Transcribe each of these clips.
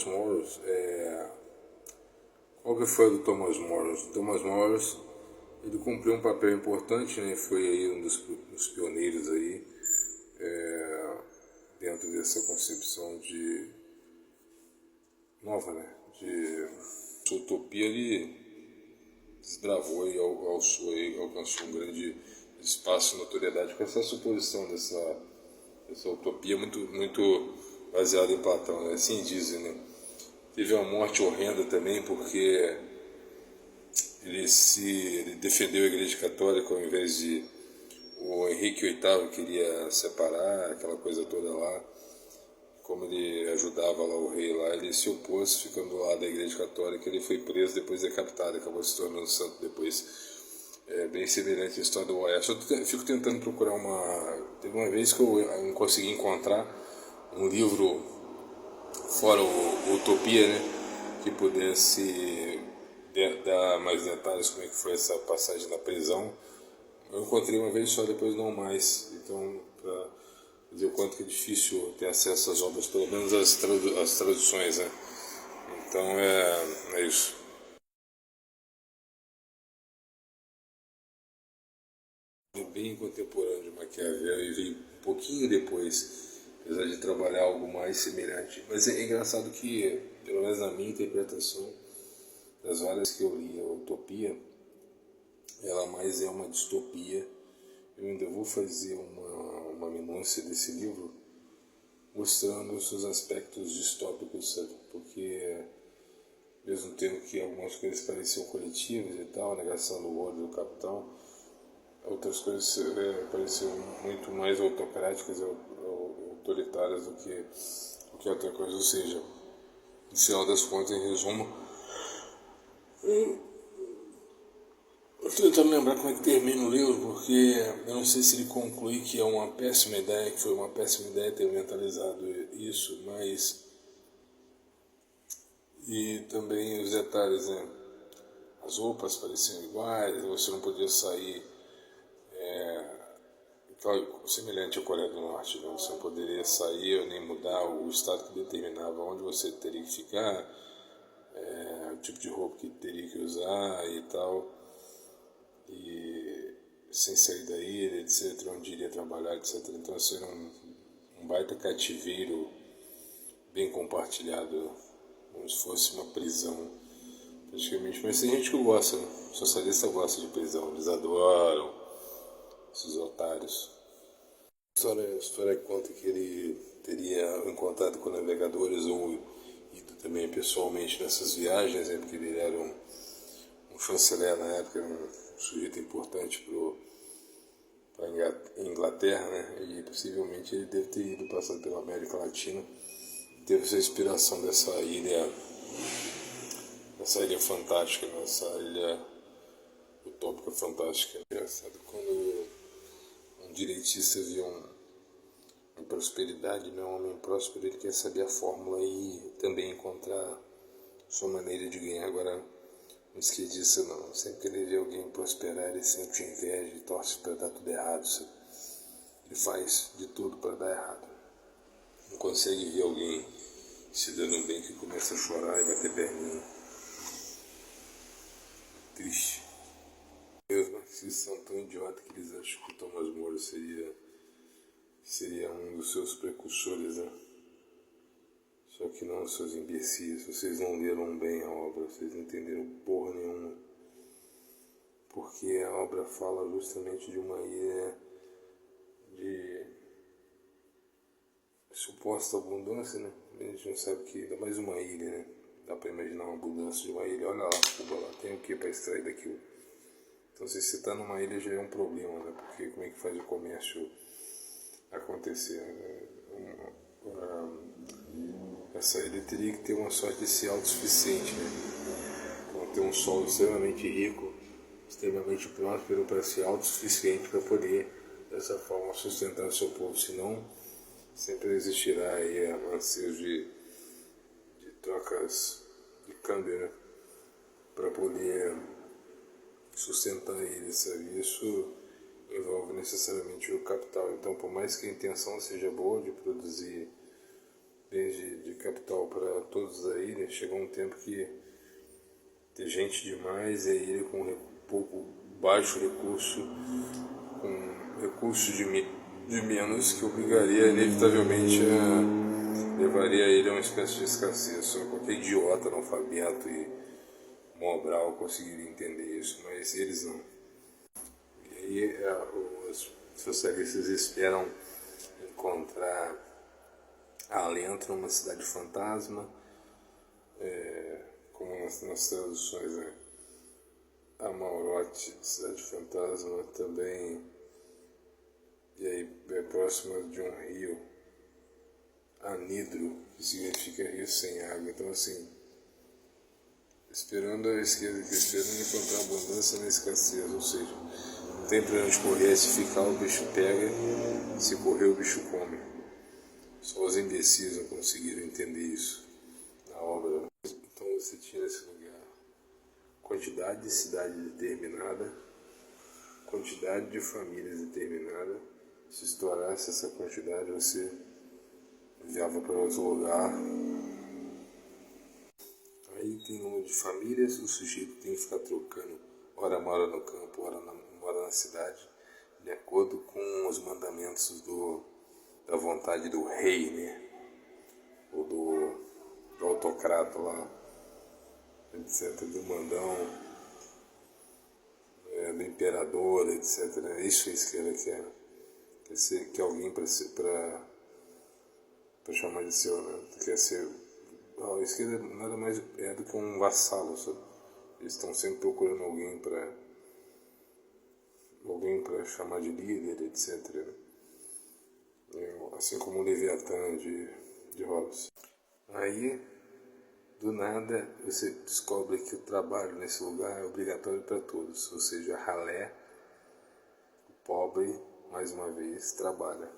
Thomas More, qual que foi a do Thomas More? O Thomas More, ele cumpriu um papel importante, né? Foi aí um dos pioneiros aí, dentro dessa concepção de nova, né? De utopia. Ele desbravou e alcançou um grande espaço e notoriedade com essa suposição dessa utopia muito baseada em Platão, né? Assim dizem, né? Teve uma morte horrenda também porque ele defendeu a Igreja Católica ao invés de o Henrique VIII queria separar aquela coisa toda lá. Como ele ajudava lá o rei lá, ele se opôs, ficando do lado da Igreja Católica. Ele foi preso, depois decapitado, acabou se tornando santo depois. É bem semelhante à história do Oeste. Eu fico tentando procurar Teve uma vez que eu não consegui encontrar um livro fora o Utopia, né, que pudesse dar mais detalhes como é que foi essa passagem da prisão. Eu encontrei uma vez só, depois não mais. Então, para dizer o quanto que é difícil ter acesso às obras, pelo menos as traduções, né? Então é isso. Bem contemporâneo de Maquiavel e veio um pouquinho depois, apesar de trabalhar algo mais semelhante. Mas é engraçado que, pelo menos na minha interpretação, das várias que eu li, a Utopia, ela mais é uma distopia. Eu ainda vou fazer uma minúcia desse livro, mostrando os seus aspectos distópicos, sabe? Porque, mesmo tempo que algumas coisas pareciam coletivas e tal, a negação do ódio do capital, outras coisas pareciam muito mais autocráticas e autoritárias do que outra coisa. Ou seja, no final das contas, em resumo, eu estou tentando lembrar como é que termina o livro, porque eu não sei se ele conclui que é uma péssima ideia, que foi uma péssima ideia ter mentalizado isso, mas... E também os detalhes, né? As roupas pareciam iguais, você não podia sair semelhante à Coreia do Norte, né? Você não poderia sair nem mudar o estado que determinava onde você teria que ficar, o tipo de roupa que teria que usar e tal, e sem sair da ilha, etc., onde iria trabalhar, etc. Então, assim, era um baita cativeiro bem compartilhado, como se fosse uma prisão, praticamente. Mas tem gente que gosta, né? O socialista gosta de prisão, eles adoram esses otários. A história conta que ele teria encontrado com navegadores ou ido também pessoalmente nessas viagens, né, porque ele era um chanceler na época, um sujeito importante para a Inglaterra, né, e possivelmente ele deve ter ido passando pela América Latina, teve essa inspiração dessa ilha fantástica, nessa ilha utópica fantástica. É engraçado quando um direitista vê uma prosperidade, não é um homem próspero, ele quer saber a fórmula e também encontrar sua maneira de ganhar. Agora, um esquerdista não, sempre que ele vê alguém prosperar, ele sente inveja e torce para dar tudo errado, sabe? Ele faz de tudo para dar errado. Não consegue ver alguém se dando bem que começa a chorar e bater perninha. Triste. Os marxistas são tão idiotas que eles acham que o Thomas More seria um dos seus precursores, né? Só que não, seus imbecis, vocês não leram bem a obra, vocês não entenderam porra nenhuma. Porque a obra fala justamente de uma ilha de suposta abundância, né? A gente não sabe que ainda mais uma ilha, né? Dá pra imaginar uma abundância de uma ilha. Olha lá, Cuba lá, tem o que pra extrair daquilo? Então, se você tá numa ilha já é um problema, né? Porque como é que faz o comércio acontecer, né? Essa ilha teria que ter uma sorte de ser autossuficiente, né? Então, ter um solo extremamente rico, extremamente próspero para ser autossuficiente, para poder, dessa forma, sustentar o seu povo. Senão, sempre existirá aí anseios de trocas de câmbio, né? Para poder sustentar ele, sabe? Isso envolve necessariamente o capital. Então, por mais que a intenção seja boa de produzir bens de capital para todos da ilha, chegou um tempo que ter gente demais e a ilha com pouco baixo recurso, com recursos de menos, que obrigaria inevitavelmente levaria a ilha a uma espécie de escassez. Só qualquer idiota, analfabeto e mobral conseguiria entender isso, mas eles não. E aí os socialistas esperam encontrar alento numa cidade fantasma, como nas traduções, né? Amaurote, cidade fantasma, também, e aí é próxima de um rio, Anidro, que significa rio sem água. Então, assim, esperando a esquerda, esperando encontrar abundância na escassez, ou seja, não tem pra onde correr, se ficar o bicho pega, se correr o bicho come. Só os imbecis não conseguiram entender isso na obra. Então você tinha nesse lugar quantidade de cidade determinada, quantidade de famílias determinada. Se estourasse essa quantidade, você enviava para outro lugar. Aí tem número de famílias, o sujeito tem que ficar trocando, ora mora no campo, ora mora na cidade, de acordo com os mandamentos da vontade do rei, né? Ou do autocrata lá, etc., do mandão, do imperador, etc. Isso a esquerda quer. Quer alguém para chamar de seu, né? Quer ser. A esquerda nada mais é do que um vassalo, sabe? Eles estão sempre procurando alguém para chamar de líder, etc. Assim como o Leviatã de Hobbes. Aí, do nada, você descobre que o trabalho nesse lugar é obrigatório para todos, ou seja, ralé, o pobre, mais uma vez, trabalha.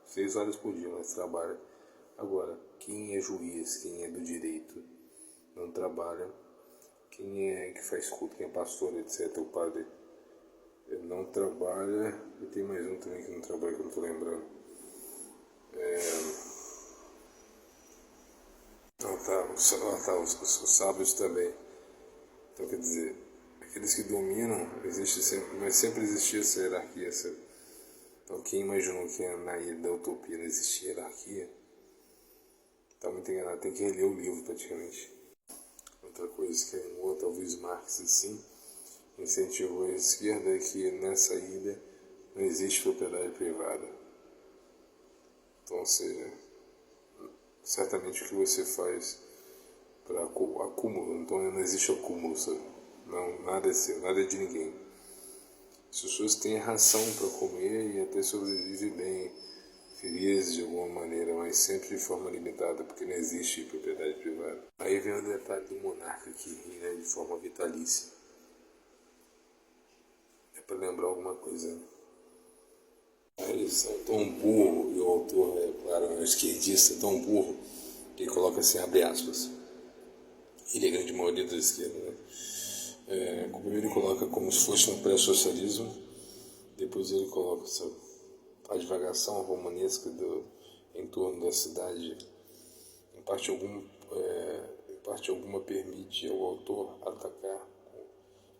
6 horas por dia, mas trabalha. Agora, quem é juiz, quem é do direito, não trabalha. Quem é que faz culto, quem é pastor, etc., o padre, ele não trabalha. E tem mais um também que não trabalha, que eu não estou lembrando. Os sábios também. Então, quer dizer, aqueles que dominam, existe sempre, mas sempre existia essa hierarquia. Então, quem imaginou que na ilha da utopia não existia hierarquia, está muito enganado, tem que reler o livro praticamente. Outra coisa que animou, talvez Marx assim, incentivou a esquerda, é que nessa ilha não existe propriedade privada. Então, ou seja, certamente o que você faz para acúmulo, então não existe acúmulo, sabe? Não, nada é seu, nada é de ninguém. As pessoas têm ração para comer e até sobrevivem bem, felizes de alguma maneira, mas sempre de forma limitada, porque não existe propriedade privada. Aí vem o detalhe do monarca que reina de forma vitalícia. É para lembrar alguma coisa, né? Aí eles são tão burro, e o autor é, claro, é um esquerdista, tão burro, que ele coloca assim, abre aspas. Ele é a grande maioria da esquerda, né? Primeiro ele coloca como se fosse um pré-socialismo, depois ele coloca a divagação romanesca em torno da cidade, em parte alguma permite ao autor atacar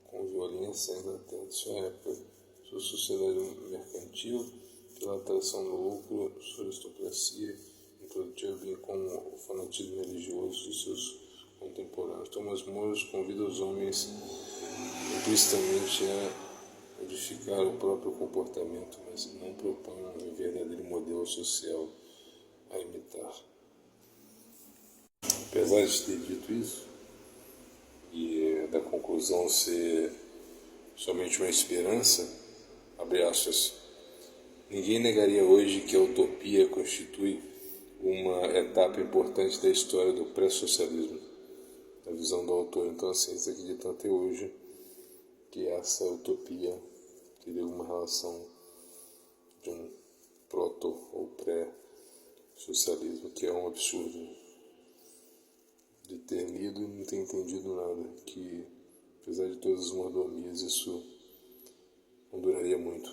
com violência a Inglaterra de sua época, sua sociedade mercantil, pela atração do lucro, sua aristocracia improdutiva, bem como o fanatismo religioso dos seus contemporâneos. Thomas More convida os homens implicitamente a modificar o próprio comportamento, mas não propõe um verdadeiro modelo social a imitar. Apesar de ter dito isso, e da conclusão ser somente uma esperança, abre aspas, ninguém negaria hoje que a utopia constitui uma etapa importante da história do pré-socialismo, na visão do autor. Então, assim, eles acreditam até hoje que essa utopia teria uma relação de um proto ou pré-socialismo, que é um absurdo de ter lido e não ter entendido nada, que apesar de todas as mordomias isso não duraria muito.